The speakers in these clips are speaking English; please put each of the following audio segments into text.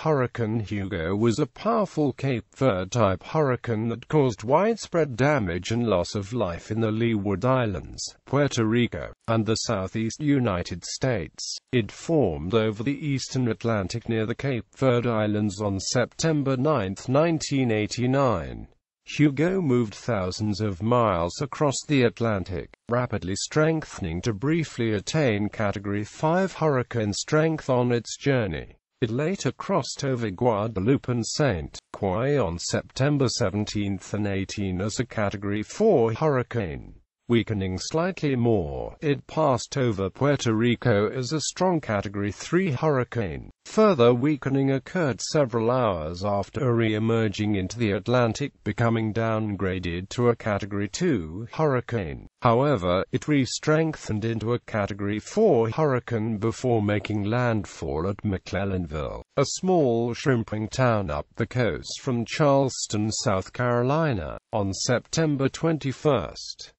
Hurricane Hugo was a powerful Cape Verde-type hurricane that caused widespread damage and loss of life in the Leeward Islands, Puerto Rico, and the Southeast United States. It formed over the eastern Atlantic near the Cape Verde Islands on September 9, 1989. Hugo moved thousands of miles across the Atlantic, rapidly strengthening to briefly attain Category 5 hurricane strength on its journey. It later crossed over Guadeloupe and St. on September 17 and 18 as a Category 4 hurricane. Weakening slightly more, it passed over Puerto Rico as a strong Category 3 hurricane. Further weakening occurred several hours after re-emerging into the Atlantic, becoming downgraded to a Category 2 hurricane. However, it re-strengthened into a Category 4 hurricane before making landfall at McClellanville, a small shrimping town up the coast from Charleston, South Carolina, on September 21.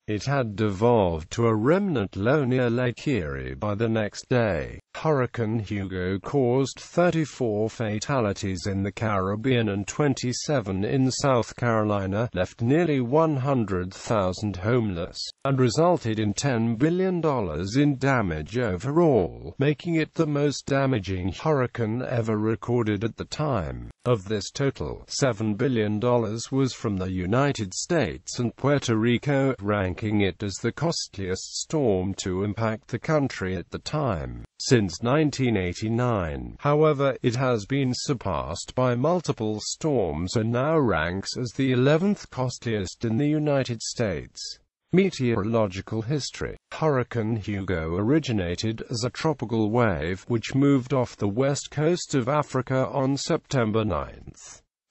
It had devolved to a remnant low near Lake Erie by the next day. Hurricane Hugo caused 34 fatalities in the Caribbean and 27 in South Carolina, left nearly 100,000 homeless, and resulted in $10 billion in damage overall, making it the most damaging hurricane ever recorded at the time. Of this total, $7 billion was from the United States and Puerto Rico, ranking it as the costliest storm to impact the country at the time. Since 1989, however, it has been surpassed by multiple storms and now ranks as the 11th costliest in the United States. Meteorological history. Hurricane Hugo originated as a tropical wave, which moved off the west coast of Africa on September 9.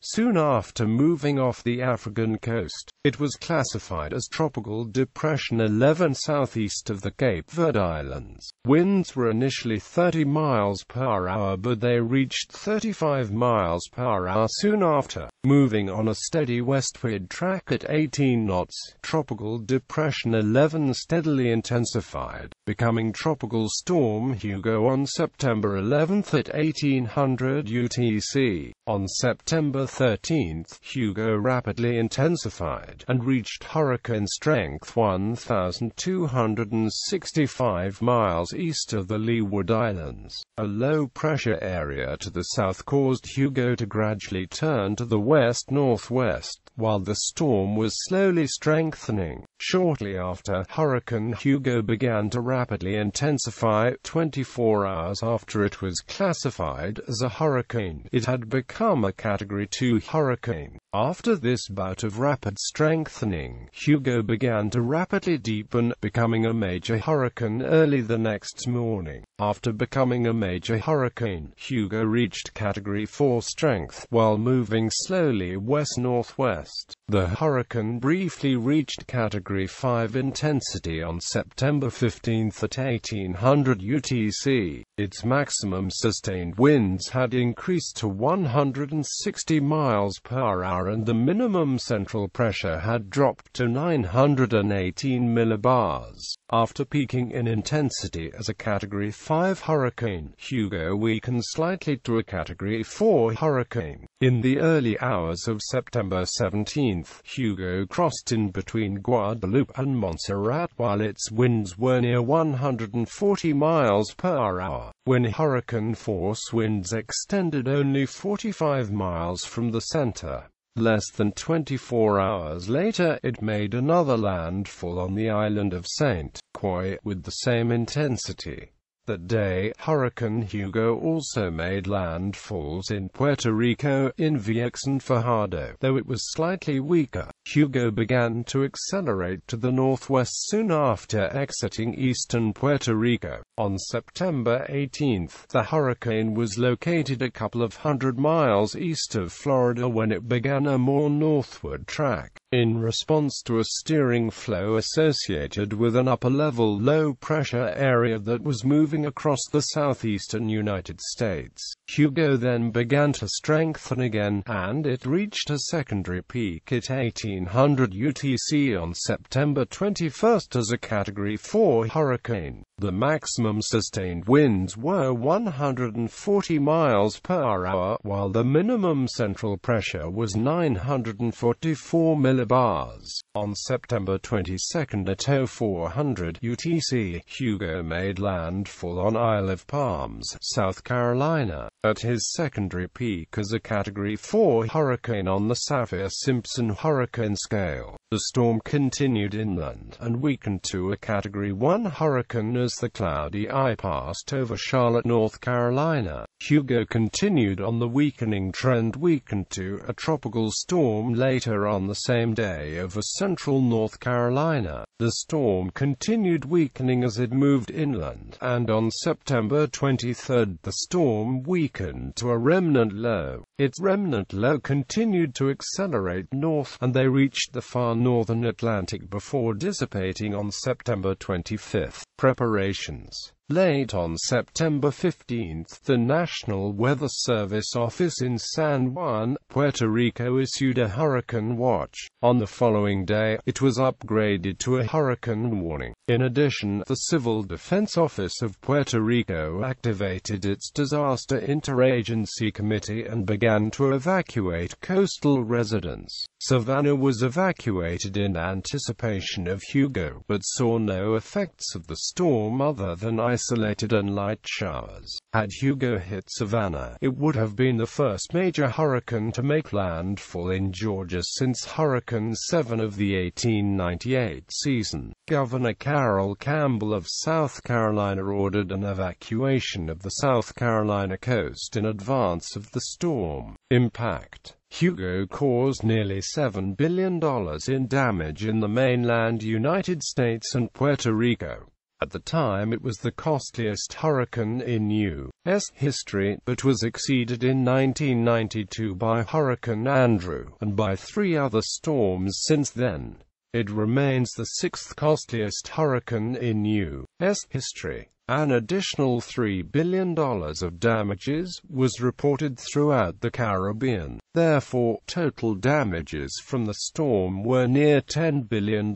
Soon after moving off the African coast, it was classified as Tropical Depression 11 southeast of the Cape Verde Islands. Winds were initially 30 miles per hour, but they reached 35 miles per hour soon after. Moving on a steady westward track at 18 knots, Tropical Depression 11 steadily intensified, becoming Tropical Storm Hugo on September 11 at 1800 UTC. On September 13, Hugo rapidly intensified and reached hurricane strength 1,265 miles east of the Leeward Islands. A low-pressure area to the south caused Hugo to gradually turn to the west-northwest, while the storm was slowly strengthening. Shortly after, Hurricane Hugo began to rapidly intensify. 24 hours after it was classified as a hurricane, it had become a Category 2 hurricane. After this bout of rapid strengthening, Hugo began to rapidly deepen, becoming a major hurricane early the next morning. After becoming a major hurricane, Hugo reached Category 4 strength, while moving slowly west-northwest. The hurricane briefly reached Category 5 intensity on September 15 at 1800 UTC. Its maximum sustained winds had increased to 160 miles per hour and the minimum central pressure had dropped to 918 millibars. After peaking in intensity as a Category 5 hurricane, Hugo weakened slightly to a Category 4 hurricane. In the early hours of September 17, Hugo crossed in between Guadeloupe and Montserrat while its winds were near 140 miles per hour. When hurricane-force winds extended only 45 miles from the center. Less than 24 hours later, it made another landfall on the island of St. with the same intensity. That day, Hurricane Hugo also made landfalls in Puerto Rico, in Vieques and Fajardo. Though it was slightly weaker, Hugo began to accelerate to the northwest soon after exiting eastern Puerto Rico. On September 18, the hurricane was located a couple of hundred miles east of Florida when it began a more northward track. in response to a steering flow associated with an upper-level low-pressure area that was moving across the southeastern United States. Hugo then began to strengthen again, and it reached a secondary peak at 1800 UTC on September 21 as a Category 4 hurricane. The maximum sustained winds were 140 miles per hour, while the minimum central pressure was 944 millibars. On September 22 at 0400 UTC, Hugo made landfall on Isle of Palms, South Carolina, at his secondary peak as a Category 4 hurricane on the Saffir-Simpson hurricane scale. The storm continued inland, and weakened to a Category 1 hurricane as the cloudy eye passed over Charlotte, North Carolina. Hugo continued on the weakening trend, weakened to a tropical storm later on the same day over central North Carolina. The storm continued weakening as it moved inland, and on September 23 the storm weakened to a remnant low. Its remnant low continued to accelerate north, and they reached the far northern Atlantic before dissipating on September 25. Preparations. Late on September 15, the National Weather Service office in San Juan, Puerto Rico issued a hurricane watch. On the following day, it was upgraded to a hurricane warning. In addition, the Civil Defense Office of Puerto Rico activated its Disaster Interagency Committee and began to evacuate coastal residents. Savannah was evacuated in anticipation of Hugo, but saw no effects of the storm other than isolated and light showers. Had Hugo hit Savannah, it would have been the first major hurricane to make landfall in Georgia since Hurricane 7 of the 1898 season. Governor Carroll Campbell of South Carolina ordered an evacuation of the South Carolina coast in advance of the storm. Impact. Hugo caused nearly $7 billion in damage in the mainland United States and Puerto Rico. At the time it was the costliest hurricane in U.S. history, but was exceeded in 1992 by Hurricane Andrew, and by 3 other storms since then. It remains the 6th costliest hurricane in U.S. history. An additional $3 billion of damages was reported throughout the Caribbean. Therefore, total damages from the storm were near $10 billion.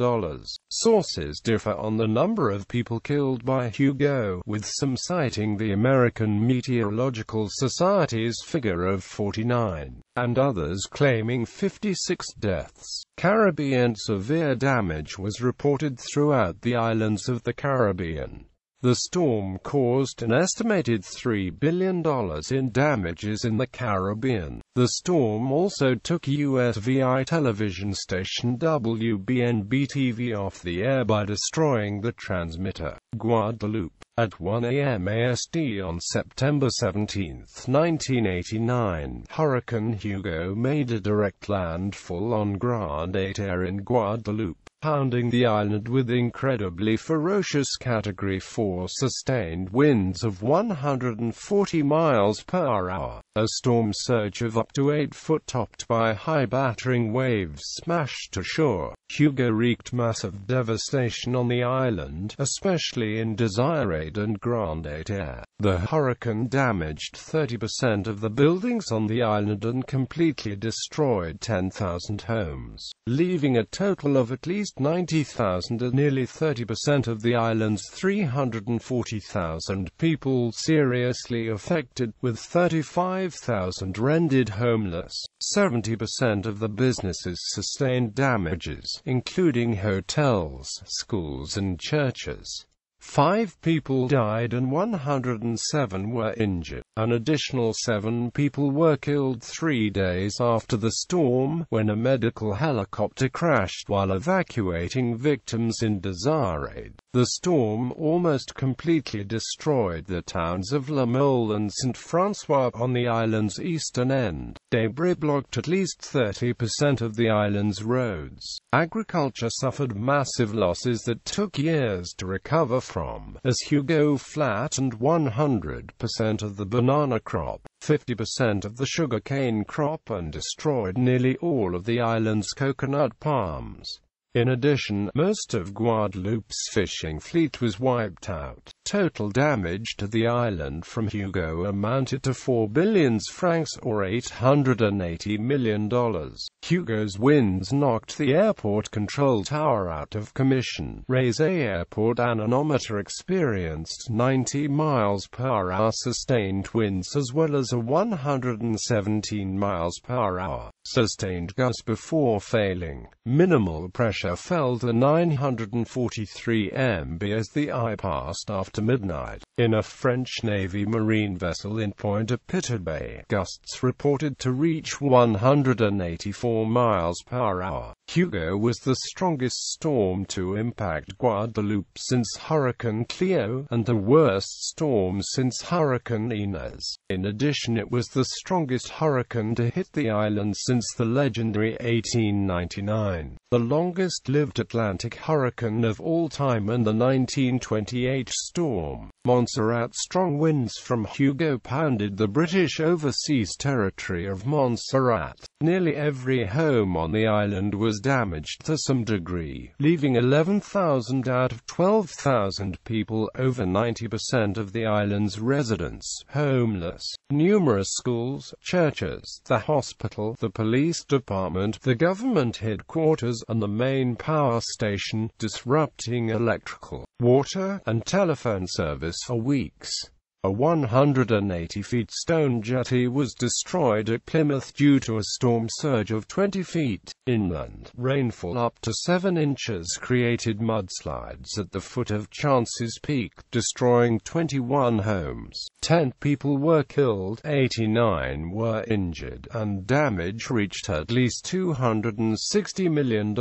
Sources differ on the number of people killed by Hugo, with some citing the American Meteorological Society's figure of 49, and others claiming 56 deaths. Caribbean severe damage was reported throughout the islands of the Caribbean. The storm caused an estimated $3 billion in damages in the Caribbean. The storm also took USVI television station WBNB-TV off the air by destroying the transmitter. Guadeloupe. At 1 a.m. AST on September 17, 1989, Hurricane Hugo made a direct landfall on Grand-It in Guadeloupe, pounding the island with incredibly ferocious Category 4 sustained winds of 140 miles per hour. A storm surge of up to 8 foot topped by high battering waves smashed ashore. Hugo wreaked massive devastation on the island, especially in Desirade and Grand-It. The hurricane damaged 30% of the buildings on the island and completely destroyed 10,000 homes, leaving a total of at least 90,000 and nearly 30% of the island's 340,000 people seriously affected, with 35,000 rendered homeless. 70% of the businesses sustained damages, including hotels, schools and churches. 5 people died and 107 were injured. An additional 7 people were killed 3 days after the storm, when a medical helicopter crashed while evacuating victims in Desirade. The storm almost completely destroyed the towns of La Mole and St. Francois on the island's eastern end. Debris blocked at least 30% of the island's roads. Agriculture suffered massive losses that took years to recover from, as Hugo flattened 100% of the banana crop. 50% of the sugarcane crop and destroyed nearly all of the island's coconut palms. In addition, most of Guadeloupe's fishing fleet was wiped out. Total damage to the island from Hugo amounted to 4 billion francs or $880 million. Hugo's winds knocked the airport control tower out of commission. Ray's airport anemometer experienced 90 miles per hour sustained winds as well as a 117 miles per hour sustained gust before failing. Minimal pressure fell to 943 mb as the eye passed after midnight. In a French Navy marine vessel in Pointe-à-Pitre Bay, gusts reported to reach 184 miles per hour. Hugo was the strongest storm to impact Guadeloupe since Hurricane Cleo, and the worst storm since Hurricane Inez. In addition, it was the strongest hurricane to hit the island since the legendary 1899, the longest-lived Atlantic hurricane of all time, and the 1928 storm Montserrat. Strong winds from Hugo pounded the British overseas territory of Montserrat. Nearly every home on the island was damaged to some degree, leaving 11,000 out of 12,000 people, over 90% of the island's residents, homeless. Numerous schools, churches, the hospital, the police department, the government headquarters, and the main power station, disrupting electrical, water, and telephone service for weeks. A 180-feet stone jetty was destroyed at Plymouth due to a storm surge of 20 feet. Inland, rainfall up to 7 inches created mudslides at the foot of Chance's Peak, destroying 21 homes. 10 people were killed, 89 were injured, and damage reached at least $260 million,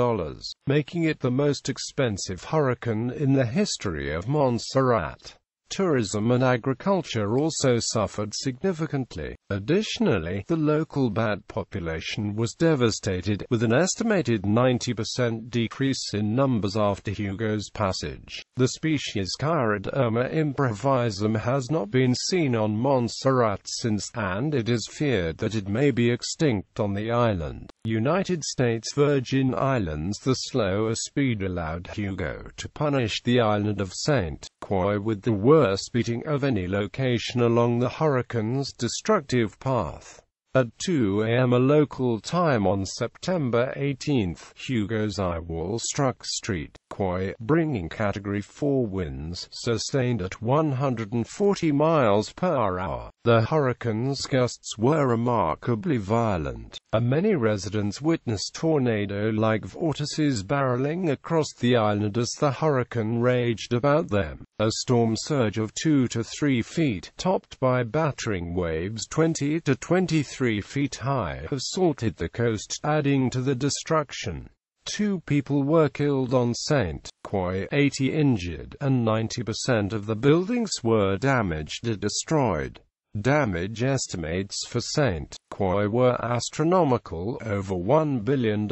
making it the most expensive hurricane in the history of Montserrat. Tourism and agriculture also suffered significantly. Additionally, the local bat population was devastated, with an estimated 90% decrease in numbers after Hugo's passage. The species Chiroderma improvisum has not been seen on Montserrat since, and it is feared that it may be extinct on the island. United States Virgin Islands. The slower speed allowed Hugo to punish the island of St. Croix with the worst beating of any location along the hurricane's destructive path. At 2 a.m. local time on September 18, Hugo's eyewall struck St. Croix, bringing Category 4 winds, sustained at 140 miles per hour. The hurricane's gusts were remarkably violent, and many residents witnessed tornado-like vortices barreling across the island as the hurricane raged about them. A storm surge of 2 to 3 feet, topped by battering waves 20 to 23 feet high, assaulted the coast, adding to the destruction. 2 people were killed on St. Croix, 80 injured, and 90% of the buildings were damaged or destroyed. Damage estimates for St. Croix were astronomical, over $1 billion,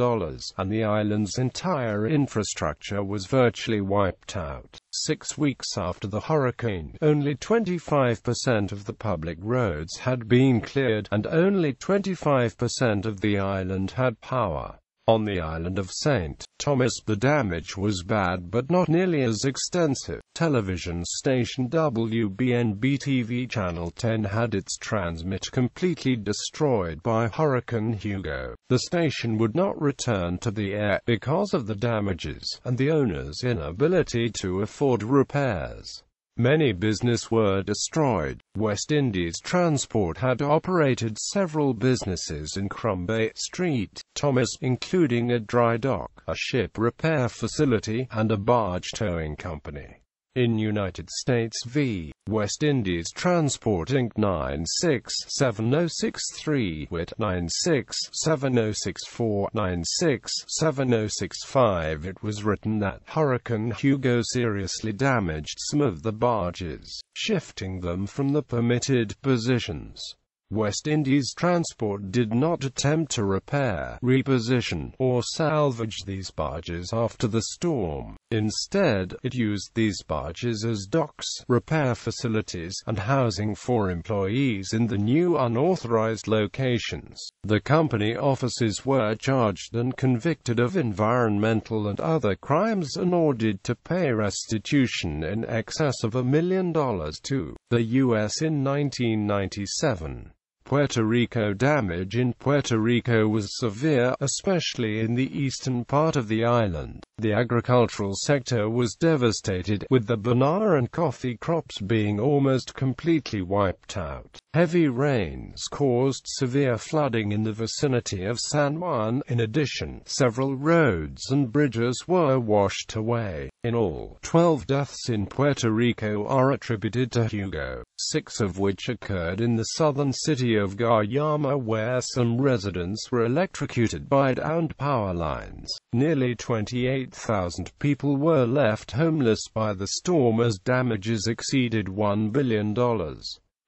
and the island's entire infrastructure was virtually wiped out. 6 weeks after the hurricane, only 25% of the public roads had been cleared, and only 25% of the island had power. On the island of St. Thomas, the damage was bad but not nearly as extensive. Television station WBNB-TV Channel 10 had its transmitter completely destroyed by Hurricane Hugo. The station would not return to the air because of the damages, and the owner's inability to afford repairs. Many businesses were destroyed. West Indies Transport had operated several businesses in Crumbay Street, Thomas, including a dry dock, a ship repair facility, and a barge towing company. In United States v. West Indies Transport Inc. 967063, WIT 967064, 967065, it was written that Hurricane Hugo seriously damaged some of the barges, shifting them from the permitted positions. West Indies Transport did not attempt to repair, reposition, or salvage these barges after the storm. Instead, it used these barges as docks, repair facilities, and housing for employees in the new unauthorized locations. The company officers were charged and convicted of environmental and other crimes and ordered to pay restitution in excess of $1 million to the U.S. in 1997. Puerto Rico. Damage in Puerto Rico was severe, especially in the eastern part of the island. The agricultural sector was devastated, with the banana and coffee crops being almost completely wiped out. Heavy rains caused severe flooding in the vicinity of San Juan. In addition, several roads and bridges were washed away. In all, 12 deaths in Puerto Rico are attributed to Hugo, 6 of which occurred in the southern city of Guayama, where some residents were electrocuted by downed power lines. Nearly 28,000 people were left homeless by the storm as damages exceeded $1 billion.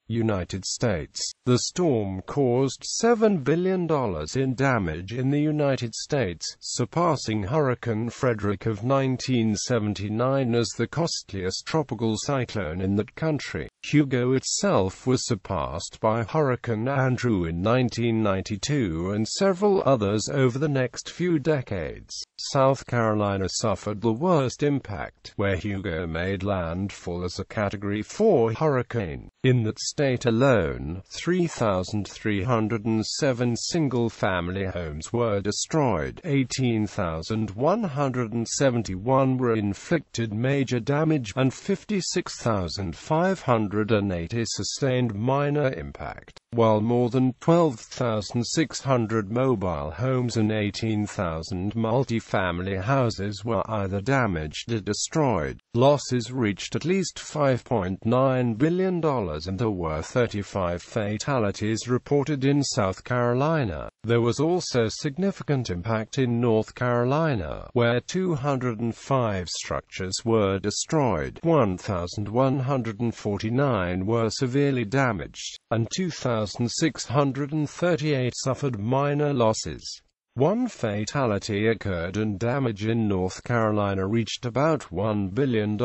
United States. The storm caused $7 billion in damage in the United States, surpassing Hurricane Frederick of 1979 as the costliest tropical cyclone in that country. Hugo itself was surpassed by Hurricane Andrew in 1992 and several others over the next few decades. South Carolina suffered the worst impact, where Hugo made landfall as a Category 4 hurricane. In that state alone, 3,307 single-family homes were destroyed, 18,171 were inflicted major damage, and 56,580 sustained minor impact, while more than 12,600 mobile homes and 18,000 multi-family houses were either damaged or destroyed. Losses reached at least $5.9 billion, and there were 35 fatalities reported in South Carolina. There was also significant impact in North Carolina, where 205 structures were destroyed, 1,149 were severely damaged, and 2,638 suffered minor losses. One fatality occurred and damage in North Carolina reached about $1 billion.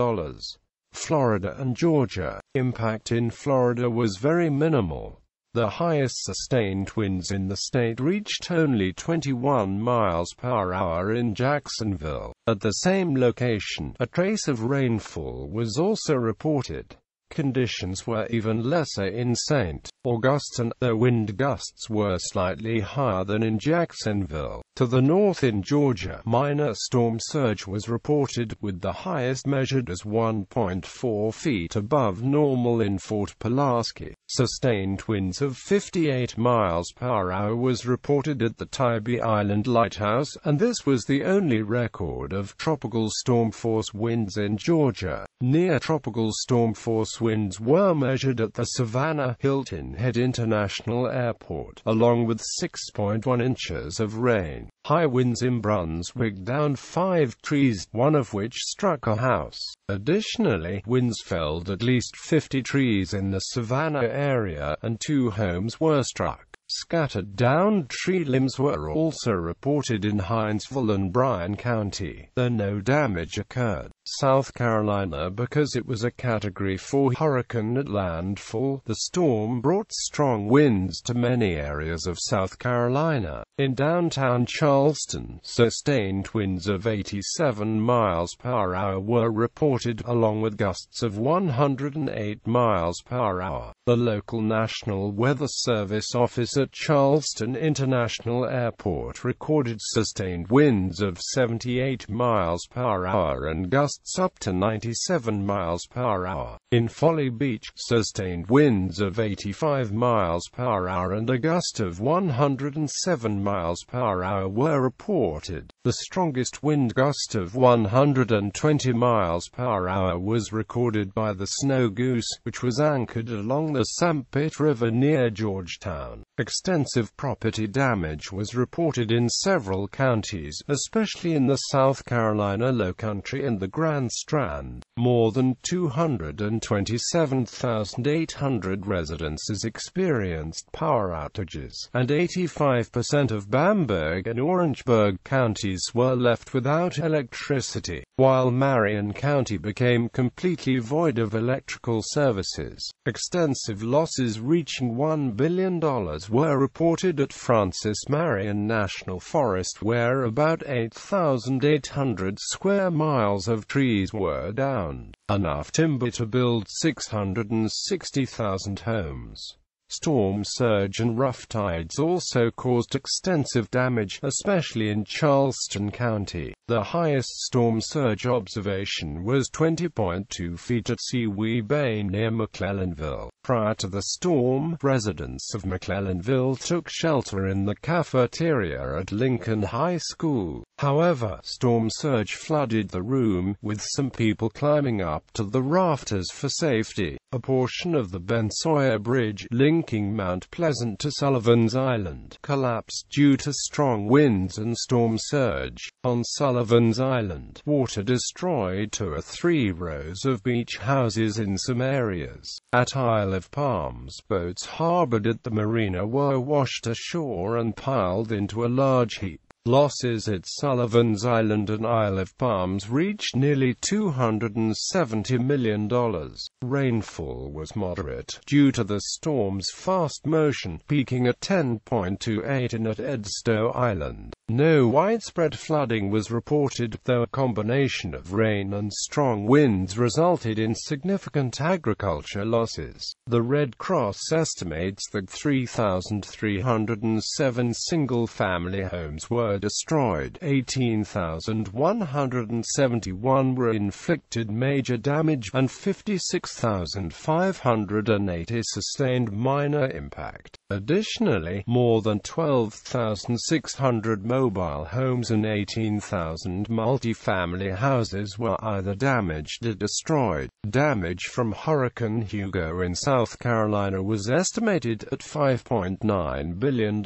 Florida and Georgia. Impact in Florida was very minimal. The highest sustained winds in the state reached only 21 miles per hour in Jacksonville. At the same location, a trace of rainfall was also reported. Conditions were even lesser in St. Augustine, though wind gusts were slightly higher than in Jacksonville. To the north in Georgia, minor storm surge was reported, with the highest measured as 1.4 feet above normal in Fort Pulaski. Sustained winds of 58 miles per hour was reported at the Tybee Island Lighthouse, and this was the only record of tropical storm force winds in Georgia. Near tropical storm force winds were measured at the Savannah Hilton Head International Airport, along with 6.1 inches of rain. High winds in Brunswick downed 5 trees, one of which struck a house. Additionally, winds felled at least 50 trees in the Savannah area, and 2 homes were struck. Scattered downed tree limbs were also reported in Hinesville and Bryan County, though no damage occurred. South Carolina. Because it was a Category 4 hurricane at landfall, the storm brought strong winds to many areas of South Carolina. In downtown Charleston, sustained winds of 87 miles per hour were reported, along with gusts of 108 miles per hour. The local National Weather Service office at Charleston International Airport recorded sustained winds of 78 miles per hour and gusts up to 97 miles per hour. In Folly Beach, sustained winds of 85 miles per hour and a gust of 107 miles per hour were reported. The strongest wind gust of 120 miles per hour was recorded by the Snow Goose, which was anchored along the Sanpete River near Georgetown. Extensive property damage was reported in several counties, especially in the South Carolina Lowcountry and the Grand Strand. More than 200 and 27,800 residences experienced power outages, and 85% of Bamberg and Orangeburg counties were left without electricity, while Marion County became completely void of electrical services. Extensive losses reaching $1 billion were reported at Francis Marion National Forest, where about 8,800 square miles of trees were downed, enough timber to build 660,000 homes. Storm surge and rough tides also caused extensive damage, especially in Charleston County. The highest storm surge observation was 20.2 feet at Seawee Bay near McClellanville. Prior to the storm, residents of McClellanville took shelter in the cafeteria at Lincoln High School. However, storm surge flooded the room, with some people climbing up to the rafters for safety. A portion of the Ben Sawyer Bridge, linking Mount Pleasant to Sullivan's Island, collapsed due to strong winds and storm surge. On Sullivan's Island, water destroyed 2 or 3 rows of beach houses in some areas. At Isle of Palms, boats harbored at the marina were washed ashore and piled into a large heap. Losses at Sullivan's Island and Isle of Palms reached nearly $270 million. Rainfall was moderate, due to the storm's fast motion, peaking at 10.28 in at Edstow Island. No widespread flooding was reported, though a combination of rain and strong winds resulted in significant agriculture losses. The Red Cross estimates that 3,307 single-family homes were destroyed, 18,171 were inflicted major damage, and 56,580 sustained minor impact. Additionally, more than 12,600 mobile homes and 18,000 multi-family houses were either damaged or destroyed. Damage from Hurricane Hugo in South Carolina was estimated at $5.9 billion.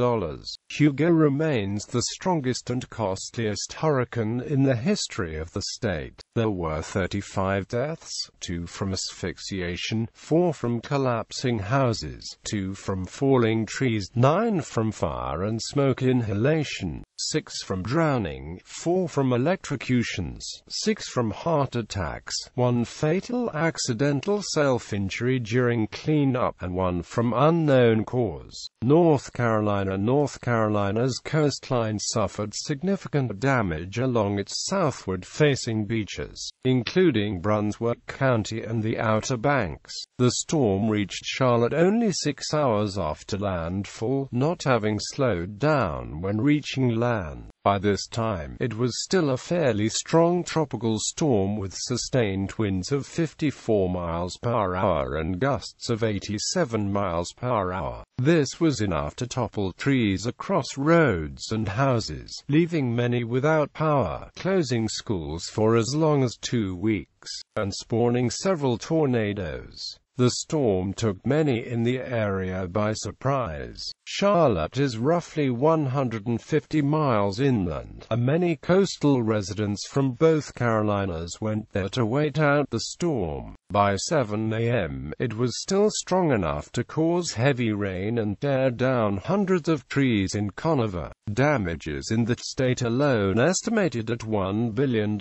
Hugo remains the strongest and costliest hurricane in the history of the state. There were 35 deaths, 2 from asphyxiation, 4 from collapsing houses, 2 from falling trees, 9 from fire and smoke inhalation, 6 from drowning, 4 from electrocutions, 6 from heart attacks, 1 fatal accidental self-injury during cleanup, and 1 from unknown cause. North Carolina's coastline suffered significant damage along its southward-facing beaches, including Brunswick County and the Outer Banks. The storm reached Charlotte only 6 hours after landfall, not having slowed down when reaching land. By this time, it was still a fairly strong tropical storm with sustained winds of 54 miles per hour and gusts of 87 miles per hour. This was enough to topple trees across roads and houses, leaving many without power, closing schools for as long as 2 weeks, and spawning several tornadoes. The storm took many in the area by surprise. Charlotte is roughly 150 miles inland, and many coastal residents from both Carolinas went there to wait out the storm. By 7 a.m., it was still strong enough to cause heavy rain and tear down hundreds of trees in Conover. Damages in the state alone estimated at $1 billion.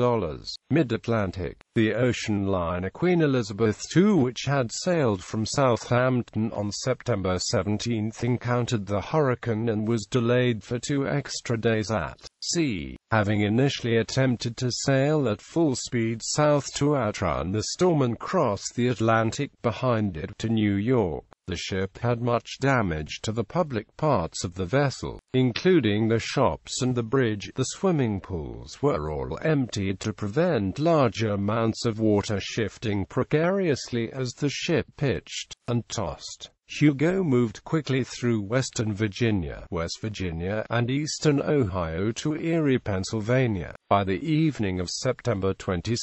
Mid-Atlantic. The ocean liner Queen Elizabeth II, which had sailed from Southampton on September 17, encountered the hurricane and was delayed for 2 extra days at sea. Having initially attempted to sail at full speed south to outrun the storm and cross the Atlantic behind it to New York, the ship had much damage to the public parts of the vessel, including the shops and the bridge. The swimming pools were all emptied to prevent large amounts of water shifting precariously as the ship pitched and tossed. Hugo moved quickly through western Virginia, West Virginia, and eastern Ohio to Erie, Pennsylvania. By the evening of September 22,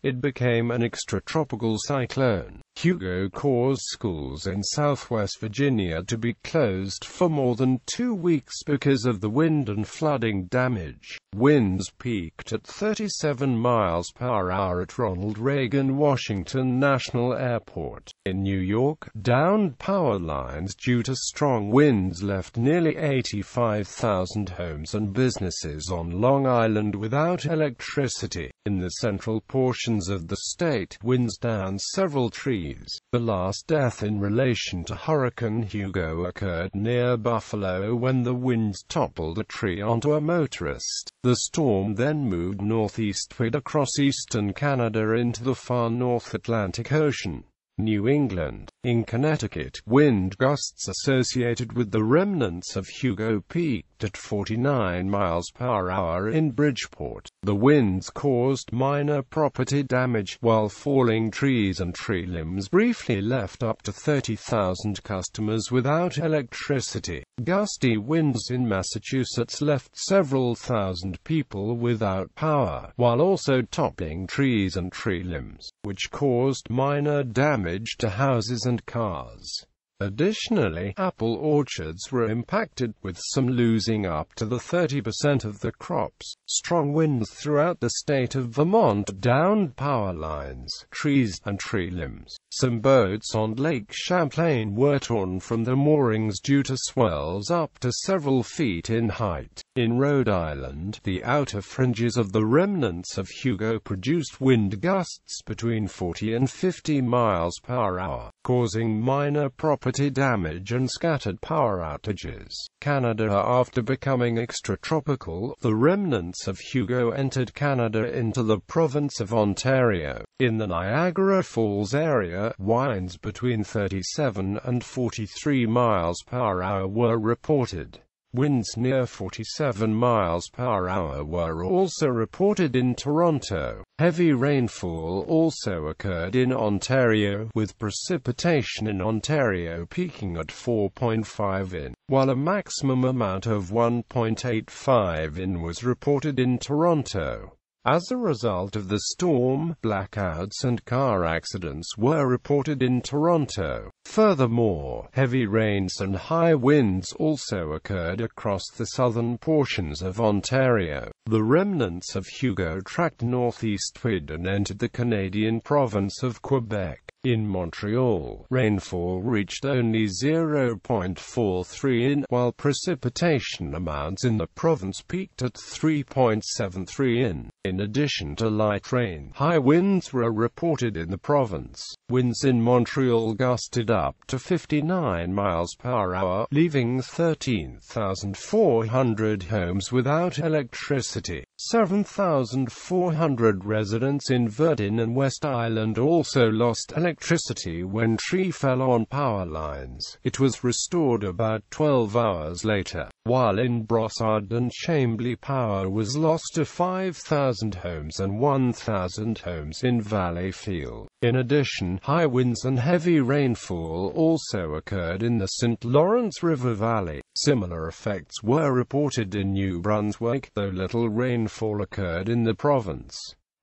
it became an extratropical cyclone. Hugo caused schools in southwest Virginia to be closed for more than 2 weeks because of the wind and flooding damage. Winds peaked at 37 miles per hour at Ronald Reagan Washington National Airport. In New York, downed power lines due to strong winds left nearly 85,000 homes and businesses on Long Island without electricity. In the central portions of the state, winds downed several trees. The last death in relation to Hurricane Hugo occurred near Buffalo when the winds toppled a tree onto a motorist. The storm then moved northeastward across eastern Canada into the far North Atlantic Ocean. New England. In Connecticut, wind gusts associated with the remnants of Hugo peaked at 49 miles per hour in Bridgeport. The winds caused minor property damage, while falling trees and tree limbs briefly left up to 30,000 customers without electricity. Gusty winds in Massachusetts left several thousand people without power, while also toppling trees and tree limbs, which caused minor damage to houses and cars. Additionally, apple orchards were impacted, with some losing up to 30% of the crops. Strong winds throughout the state of Vermont downed power lines, trees, and tree limbs. Some boats on Lake Champlain were torn from their moorings due to swells up to several feet in height. In Rhode Island, the outer fringes of the remnants of Hugo produced wind gusts between 40 and 50 miles per hour, causing minor property damage and scattered power outages. Canada. After becoming extratropical, the remnants of Hugo entered Canada into the province of Ontario. In the Niagara Falls area, winds between 37 and 43 miles per hour were reported. Winds near 47 miles per hour were also reported in Toronto. Heavy rainfall also occurred in Ontario, with precipitation in Ontario peaking at 4.5 in, while a maximum amount of 1.85 in was reported in Toronto. As a result of the storm, blackouts and car accidents were reported in Toronto. Furthermore, heavy rains and high winds also occurred across the southern portions of Ontario. The remnants of Hugo tracked northeastward and entered the Canadian province of Quebec. In Montreal, rainfall reached only 0.43 in, while precipitation amounts in the province peaked at 3.73 in. In addition to light rain, high winds were reported in the province. Winds in Montreal gusted up to 59 miles per hour, leaving 13,400 homes without electricity. 7,400 residents in Virgin and West Island also lost electricity when tree fell on power lines. It was restored about 12 hours later, while in Brossard and Chambly power was lost to 5,000 homes and 1,000 homes in Valleyfield. In addition, high winds and heavy rainfall also occurred in the St. Lawrence River Valley. Similar effects were reported in New Brunswick, though little rainfall occurred in the province.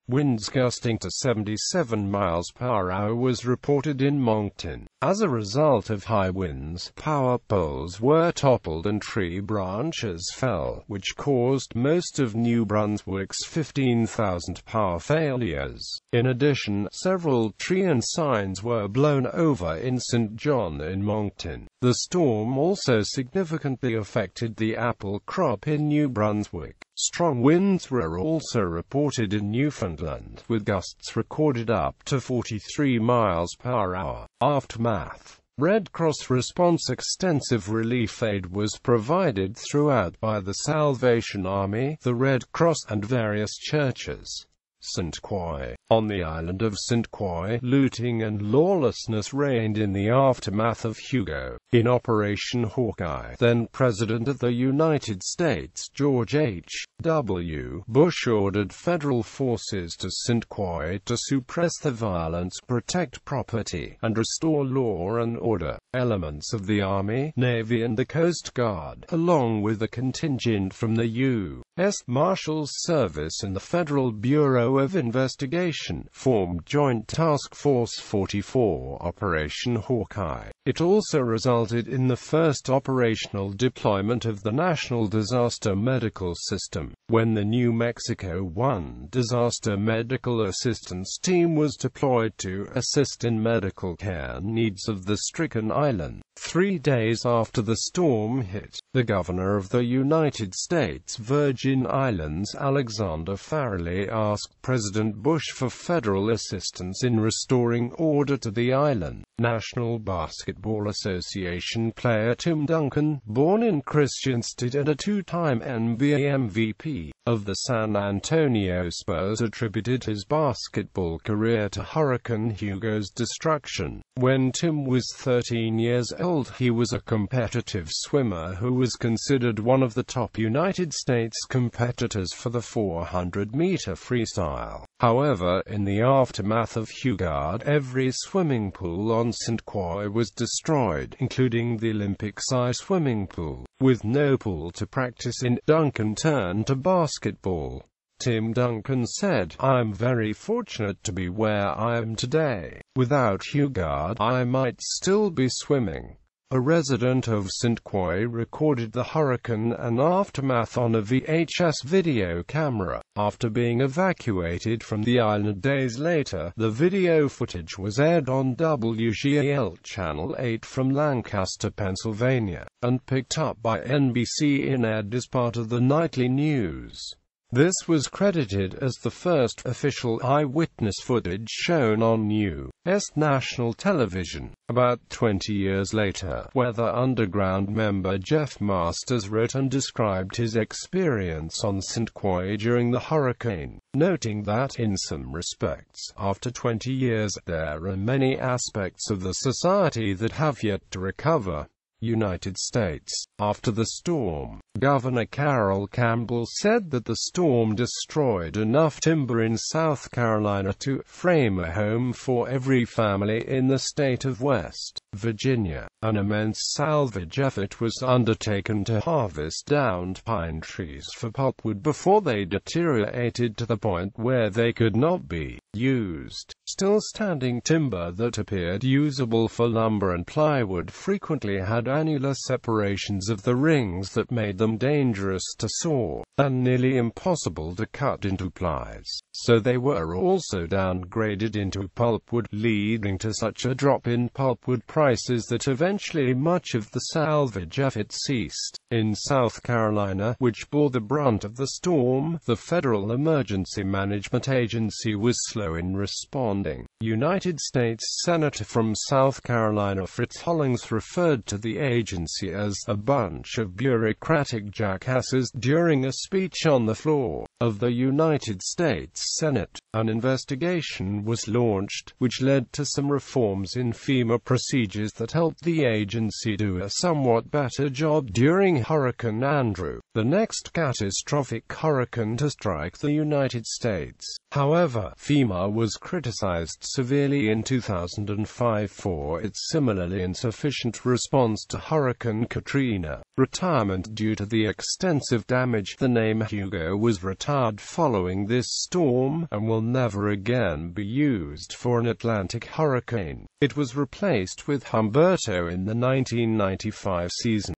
Winds gusting to 77 miles per hour was reported in Moncton. As a result of high winds, power poles were toppled and tree branches fell, which caused most of New Brunswick's 15,000 power failures. In addition, several tree and signs were blown over in St. John in Moncton. The storm also significantly affected the apple crop in New Brunswick. Strong winds were also reported in Newfoundland, with gusts recorded up to 43 miles per hour. Aftermath. Red Cross response. Extensive relief aid was provided throughout by the Salvation Army, the Red Cross, and various churches. St. Croix. On the island of St. Croix, looting and lawlessness reigned in the aftermath of Hugo. In Operation Hawkeye, then President of the United States George H.W. Bush ordered federal forces to St. Croix to suppress the violence, protect property, and restore law and order. Elements of the Army, Navy and the Coast Guard, along with a contingent from the U.S. Marshals Service and the Federal Bureau of Investigation, Administration formed Joint Task Force 44 Operation Hawkeye. It also resulted in the first operational deployment of the National Disaster Medical System, when the New Mexico 1 Disaster Medical Assistance Team was deployed to assist in medical care needs of the stricken island. 3 days after the storm hit, the governor of the United States Virgin Islands, Alexander Farrelly, asked President Bush for federal assistance in restoring order to the island. National Basketball Association player Tim Duncan, born in Christiansted and a two-time NBA MVP of the San Antonio Spurs, attributed his basketball career to Hurricane Hugo's destruction. When Tim was 13 years old, he was a competitive swimmer who was considered one of the top United States competitors for the 400-meter freestyle. However, in the aftermath of Hugo, every swimming pool on St. Croix was destroyed, including the Olympic-size swimming pool. With no pool to practice in, Duncan turned to basketball. Tim Duncan said, "I'm very fortunate to be where I am today. Without Hugo, I might still be swimming." A resident of St. Croix recorded the hurricane and aftermath on a VHS video camera. After being evacuated from the island days later, the video footage was aired on WGAL Channel 8 from Lancaster, Pennsylvania, and picked up by NBC and aired as part of the nightly news. This was credited as the first official eyewitness footage shown on U.S. national television. About 20 years later, Weather Underground member Jeff Masters wrote and described his experience on St. Croix during the hurricane, noting that, in some respects, after 20 years, there are many aspects of the society that have yet to recover. United States. After the storm, Governor Carroll Campbell said that the storm destroyed enough timber in South Carolina to frame a home for every family in the state of West Virginia. An immense salvage effort was undertaken to harvest downed pine trees for pulpwood before they deteriorated to the point where they could not be used. Still standing timber that appeared usable for lumber and plywood frequently had annular separations of the rings that made them dangerous to saw, and nearly impossible to cut into plies. So they were also downgraded into pulpwood, leading to such a drop in pulpwood prices that eventually much of the salvage effort ceased. In South Carolina, which bore the brunt of the storm, the Federal Emergency Management Agency was slow in responding. United States Senator from South Carolina Fritz Hollings referred to the agency as a bunch of bureaucratic jackasses during a speech on the floor of the United States Senate. An investigation was launched, which led to some reforms in FEMA procedures that helped the agency do a somewhat better job during Hurricane Andrew, the next catastrophic hurricane to strike the United States. However, FEMA was criticized severely in 2005 for its similarly insufficient response to Hurricane Katrina. Retirement due to the extensive damage. The name Hugo was retired following this storm, and will never again be used for an Atlantic hurricane. It was replaced with Humberto in the 1995 season.